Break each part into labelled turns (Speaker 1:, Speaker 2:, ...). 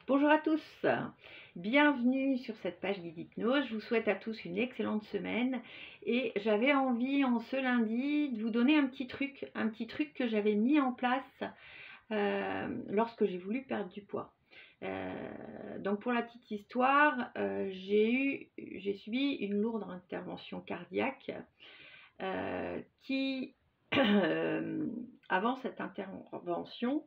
Speaker 1: Bonjour à tous, bienvenue sur cette page guide hypnose. Je vous souhaite à tous une excellente semaine et j'avais envie en ce lundi de vous donner un petit truc que j'avais mis en place lorsque j'ai voulu perdre du poids. Donc pour la petite histoire, j'ai subi une lourde intervention cardiaque qui, avant cette intervention,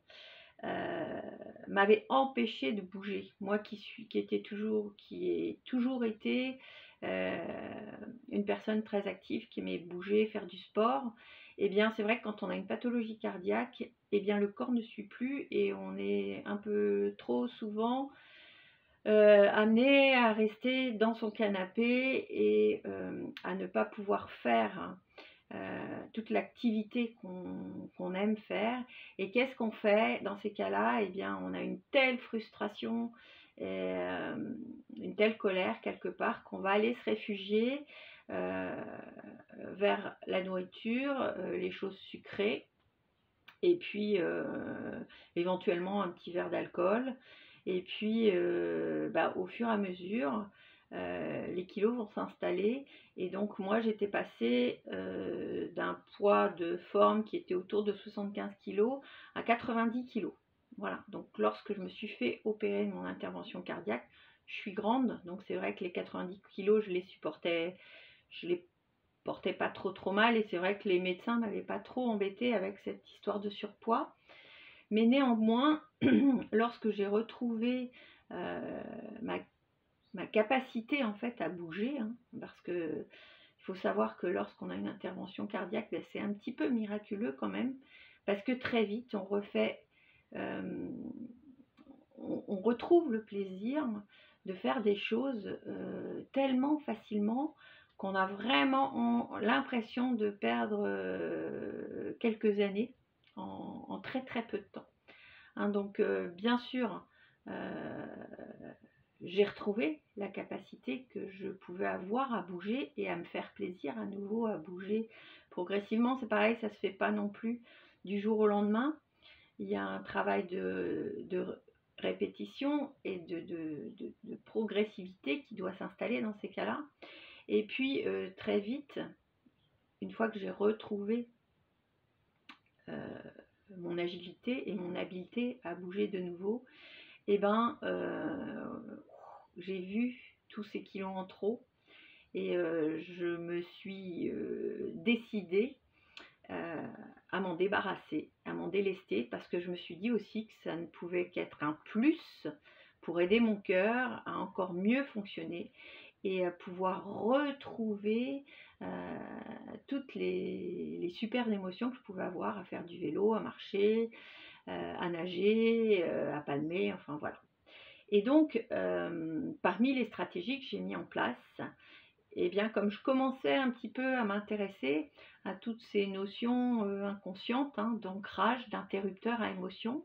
Speaker 1: m'avait empêché de bouger. Moi qui ai toujours été une personne très active, qui aimait bouger, faire du sport, et bien c'est vrai que quand on a une pathologie cardiaque, et bien le corps ne suit plus et on est un peu trop souvent amené à rester dans son canapé et à ne pas pouvoir faire toute l'activité qu'on aime faire. Et qu'est-ce qu'on fait dans ces cas-là? Eh bien, on a une telle frustration et une telle colère quelque part qu'on va aller se réfugier vers la nourriture, les choses sucrées, et puis éventuellement un petit verre d'alcool. Et puis au fur et à mesure, les kilos vont s'installer. Et donc moi j'étais passée d'un poids de forme qui était autour de 75 kilos à 90 kilos. Voilà, donc lorsque je me suis fait opérer de mon intervention cardiaque, je suis grande, donc c'est vrai que les 90 kilos, je les portais pas trop mal, et c'est vrai que les médecins m'avaient pas trop embêté avec cette histoire de surpoids. Mais néanmoins, lorsque j'ai retrouvé ma capacité en fait à bouger, parce que il faut savoir que lorsqu'on a une intervention cardiaque, c'est un petit peu miraculeux quand même, parce que très vite on retrouve le plaisir de faire des choses tellement facilement qu'on a vraiment l'impression de perdre quelques années en très très peu de temps. Donc bien sûr, j'ai retrouvé la capacité que je pouvais avoir à bouger et à me faire plaisir à nouveau à bouger progressivement. C'est pareil, ça se fait pas non plus du jour au lendemain. Il y a un travail de répétition et de progressivité qui doit s'installer dans ces cas-là. Et puis très vite, une fois que j'ai retrouvé mon agilité et mon habileté à bouger de nouveau, j'ai vu tous ces kilos en trop et je me suis décidée à m'en débarrasser, à m'en délester, parce que je me suis dit aussi que ça ne pouvait qu'être un plus pour aider mon cœur à encore mieux fonctionner et à pouvoir retrouver toutes les super émotions que je pouvais avoir à faire du vélo, à marcher, à nager, à palmer, enfin voilà. Et donc, parmi les stratégies que j'ai mis en place, eh bien, comme je commençais un petit peu à m'intéresser à toutes ces notions inconscientes, d'ancrage, d'interrupteur à émotion,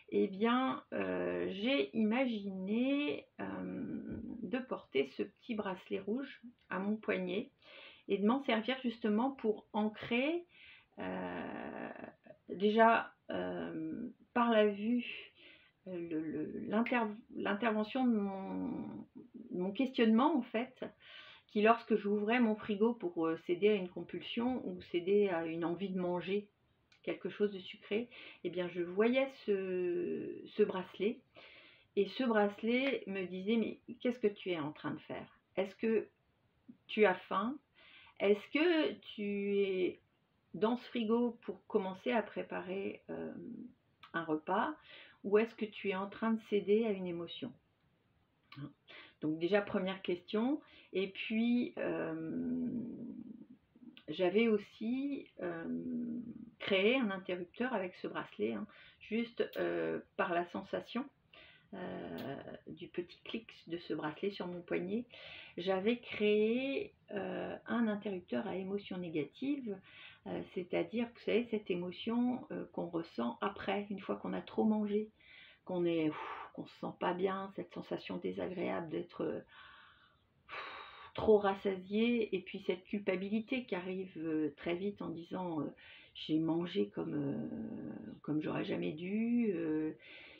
Speaker 1: eh bien, j'ai imaginé de porter ce petit bracelet rouge à mon poignet et de m'en servir justement pour ancrer déjà par la vue l'intervention de mon questionnement en fait, qui lorsque j'ouvrais mon frigo pour céder à une compulsion ou céder à une envie de manger quelque chose de sucré, eh bien je voyais ce bracelet, et ce bracelet me disait: mais qu'est-ce que tu es en train de faire? Est-ce que tu as faim? Est-ce que tu es dans ce frigo pour commencer à préparer un repas, ou est-ce que tu es en train de céder à une émotion? Donc déjà, première question. Et puis j'avais aussi créé un interrupteur avec ce bracelet, juste par la sensation du petit clic de ce bracelet sur mon poignet. J'avais créé un interrupteur à émotion négative, c'est-à-dire, vous savez, cette émotion qu'on ressent après, une fois qu'on a trop mangé, qu'on se sent pas bien, cette sensation désagréable d'être trop rassasié, et puis cette culpabilité qui arrive très vite en disant j'ai mangé comme j'aurais jamais dû,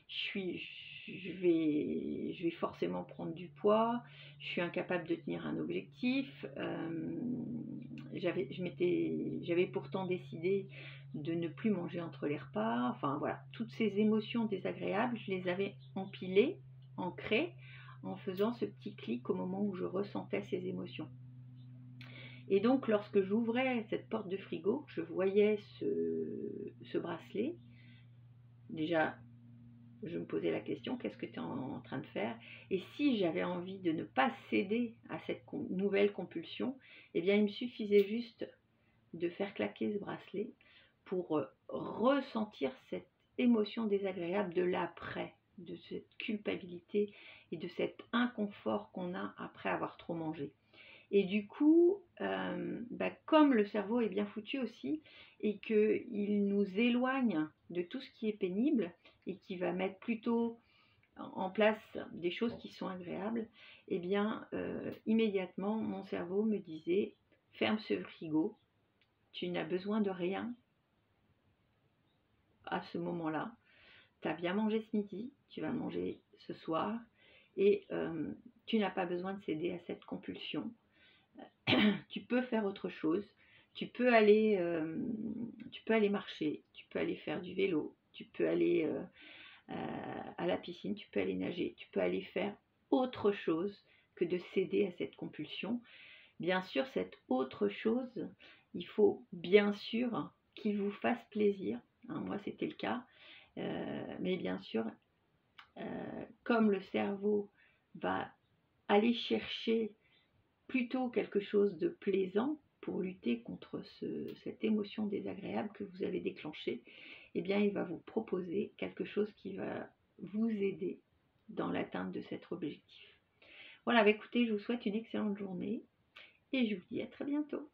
Speaker 1: je je vais forcément prendre du poids, je suis incapable de tenir un objectif. J'avais pourtant décidé de ne plus manger entre les repas. Enfin voilà, toutes ces émotions désagréables, je les avais empilées, ancrées, en faisant ce petit clic au moment où je ressentais ces émotions. Et donc, lorsque j'ouvrais cette porte de frigo, je voyais ce bracelet. Déjà, je me posais la question, qu'est-ce que tu es en train de faire? Et si j'avais envie de ne pas céder à cette nouvelle compulsion, eh bien, il me suffisait juste de faire claquer ce bracelet pour ressentir cette émotion désagréable de l'après, de cette culpabilité et de cet inconfort qu'on a après avoir trop mangé. Et du coup, comme le cerveau est bien foutu aussi, et qu'il nous éloigne de tout ce qui est pénible, et qui va mettre plutôt en place des choses qui sont agréables, eh bien, immédiatement, mon cerveau me disait, ferme ce frigo, tu n'as besoin de rien à ce moment-là. Tu as bien mangé ce midi, tu vas manger ce soir, et tu n'as pas besoin de céder à cette compulsion. Tu peux faire autre chose, tu peux aller marcher, tu peux aller faire du vélo, tu peux aller à la piscine, tu peux aller nager, tu peux aller faire autre chose que de céder à cette compulsion. Bien sûr, cette autre chose, il faut bien sûr qu'il vous fasse plaisir. Moi, c'était le cas. Mais bien sûr, comme le cerveau va aller chercher plutôt quelque chose de plaisant pour lutter contre cette émotion désagréable que vous avez déclenchée, eh bien, il va vous proposer quelque chose qui va vous aider dans l'atteinte de cet objectif. Voilà, écoutez, je vous souhaite une excellente journée et je vous dis à très bientôt.